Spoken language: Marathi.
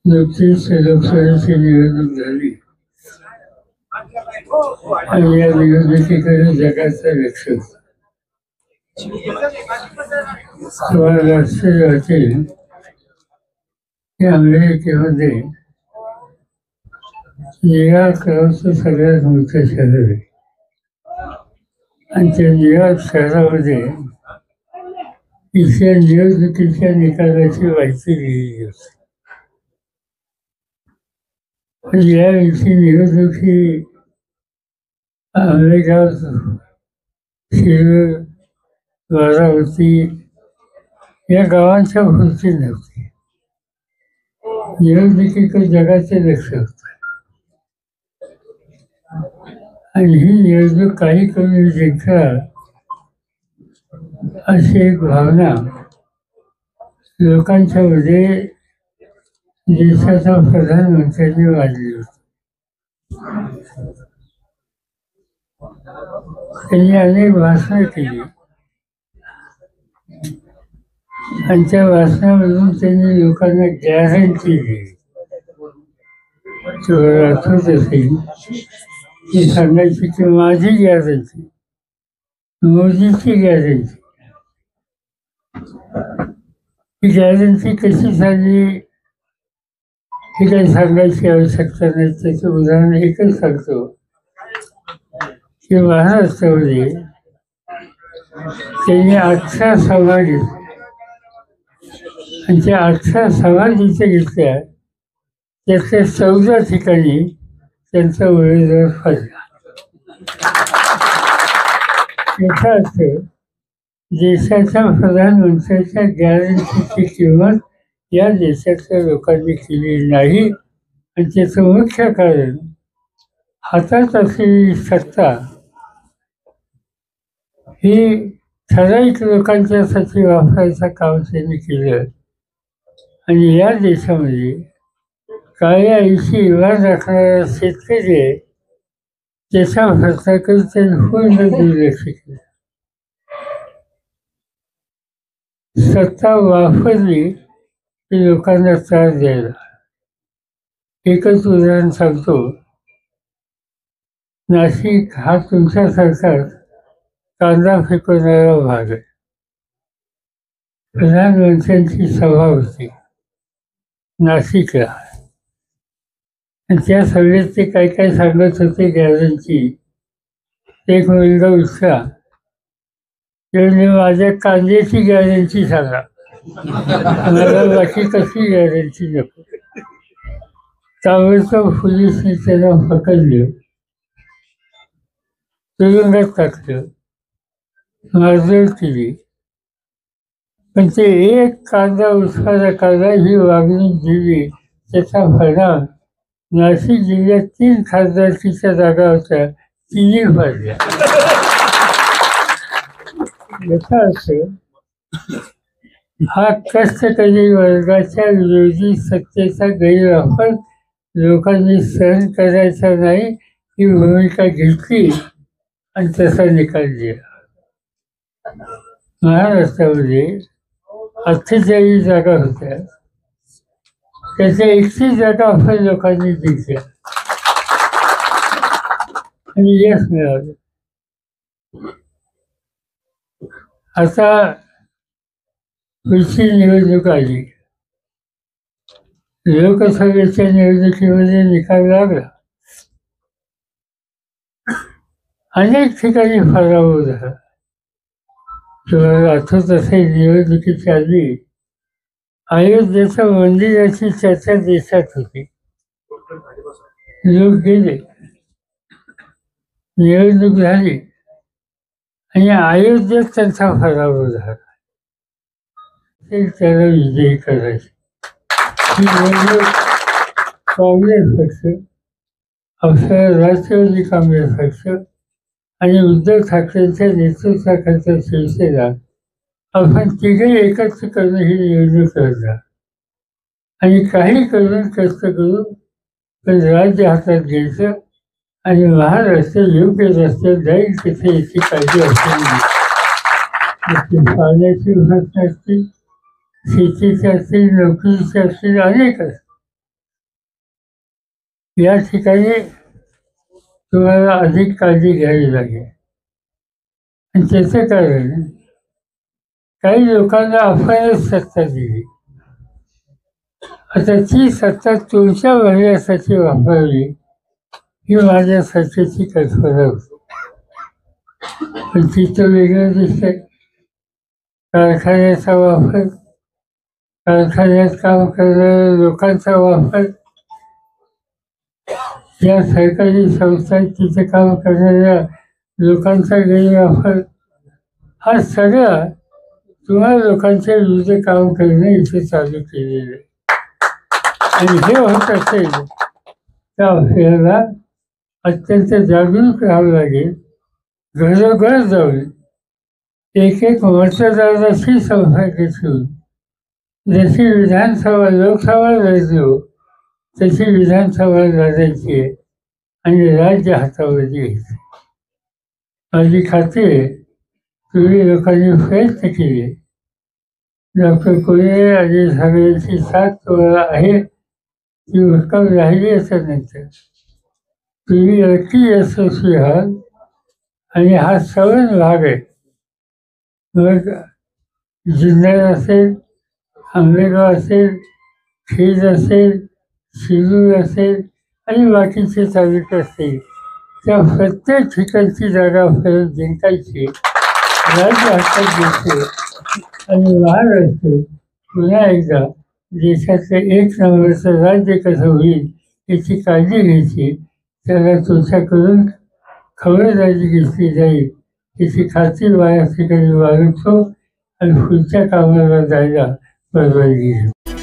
नुकतीच लोकसभेची निवडणूक झाली आणि या निवडणुकीकडे जगाचं लक्ष होतं. तुम्हाला आश्चर्य वाटेल की अमेरिकेमध्ये न्यूयॉर्क गावचं सगळ्यात मोठं शहर आहे आणि त्या न्यूयॉर्क शहरामध्ये इथल्या निवडणुकीच्या निकालाची माहिती लिहिली होती. पण यावेळी निवडणूक ही अमेरिका शिरूर बारामती या गावांच्या पुरती नव्हती. निवडणुकीकडे जगाचे लक्ष होतं आणि ही निवडणूक काही कमी जिंकणार अशी एक भावना लोकांच्या मध्ये देशाचा प्रधानमंत्र्यांनी मांडली होती. त्यांनी अनेक भाषणं केली आणि त्या भाषणामधून त्यांनी लोकांना गॅरंटी दिली. तुम्हाला आठवत असेल की सांगायची की माझी गॅरंटी, मोदीची गॅरंटी. ही गॅरंटी कशी झाली हे काही सांगायची आवश्यकता नाही. त्याचं उदाहरण एकच सांगतो की महाराष्ट्रामध्ये त्यांनी 18 सभा घेतल्या आणि त्या 18 सभा जिथे घेतल्या त्याच्या 14 ठिकाणी त्यांचा उमेदवार फसला. याचा अर्थ देशाच्या प्रधानमंत्र्यांच्या गॅरंटीची किंमत या देशातल्या लोकांनी केली नाही आणि त्याचं मुख्य कारण हातात असलेली सत्ता ही ठराविक लोकांच्यासाठी वापरायचं काम त्यांनी केलं आणि या देशामध्ये काळ्या ऐशी इवाज राखणारा शेतकरी आहे त्याच्या खर्चाकडे त्यांनी पूर्ण दुर्लक्ष केलं. सत्ता वापरली की लोकांना त्रास द्यायला. एकच उदाहरण सांगतो. नाशिक हा तुमच्यासारखा कांदा फेकवणारा भाग आहे. प्रधानमंत्र्यांची सभा होती नाशिकला आणि त्या सभेत ते काय काय सांगत होते गॅरंटी. एक मुलगा उठला त्याने माझ्या कांद्याची गॅरंटी सांगा, मला बाकी कसली गॅरंटी नको. ताबडतोब पोलिसने त्याला पकडलं, तुरुंगात टाकलं, मारझोड केली. पण ते एक कांदा उठवायला कांदा ही वागणूक दिली त्याचा परिणाम नाशिक जिल्ह्यात 3 खासदारकीच्या जागा होत्या, 3 भरल्या. याचा अर्थ हा कष्टकरी वर्गाच्या विरोधी सत्तेचा गैरवापर लोकांनी सहन करायचा नाही ही भूमिका घेतली आणि तसा निकाल दिला. महाराष्ट्रामध्ये 48 जागा होत्या, त्याच्या 31 जागा आपण लोकांनी जिंकल्या आणि यश मिळालं. आता पुढची निवडणूक आली. लोकसभेच्या निवडणुकीमध्ये निकाल लागला. अनेक ठिकाणी पराभव झाला. तुम्हाला आठवत असेल निवडणुकीच्या आधी अयोध्येच्या मंदिराची चर्चा देशात होती. लोक गेले, निवडणूक झाली आणि अयोध्येत त्यांचा पराभव झाला. ते त्याला विजयी करायचे. ही निवडणूक काँग्रेस पक्ष, आपला राष्ट्रवादी काँग्रेस पक्ष आणि उद्धव ठाकरेंच्या नेतृत्वाखालचा शिवसेना आपण तिघे एकत्र करून ही निवडणूक लढणार आणि काही करून कष्ट करून पण राज्य हातात घ्यायचं आणि महाराष्ट्र योग्य रस्त्यात जाईल तिथे याची काळजी असलेली. पाण्याची व्यवस्था असतील, शेतीच्या असतील, नोकरीच्या असतील, अनेक असतील. या ठिकाणी तुम्हाला अधिक काळजी घ्यावी लागेल. आणि त्याचं कारण काही लोकांना आपणच सत्ता दिली. आता ती सत्ता तुमच्या भल्यासाठी वापरली ही माझ्या सत्तेची कल्पना होती. पण तिथं वेगळं दिसतंय. कारखान्याचा वापर, कारखान्यात काम करणाऱ्या लोकांचा वापर, या सरकारी संस्थांत तिथे काम करणाऱ्या लोकांचा गैरवापर, हा सगळा तुम्हा लोकांच्या विरुद्ध काम करणं इथे चालू केलेलं आहे. आणि हे होत असेल तर आपल्याला अत्यंत जागरूक राहावं लागेल. घरोघर जाऊन एक एक मतदाराशी संपर्क ठेवून जशी विधानसभा लोकसभा लढलो तशी विधानसभा लढायची आहे आणि राज्य हातावर घ्यायचं. माझी खात्री आहे तुम्ही लोकांनी प्रयत्न केले. डॉक्टर कोल्हे आणि सगळ्यांची साथ तुम्हाला आहे ती भक्कम राहिली नंतर तुम्ही नक्की यशस्वी आहात. आणि हा सगळं भाग आहे. मग जुन्नर असेल, आंबेगाव असेल, खेड असेल, शिरूर असेल आणि बाकीचे तालुके असतील, त्या प्रत्येक ठिकाणची जागा आपल्याला जिंकायची, राज्य हातात घ्यायचे आणि महाराष्ट्र पुन्हा एकदा देशाचं एक नंबरचं राज्य कसं होईल याची काळजी घ्यायची. त्याला तुमच्याकडून खबरदारी घेतली जाईल याची खात्री माझ्या ठिकाणी बाळगतो आणि पुढच्या कामाला जायला परवानगी घेतो.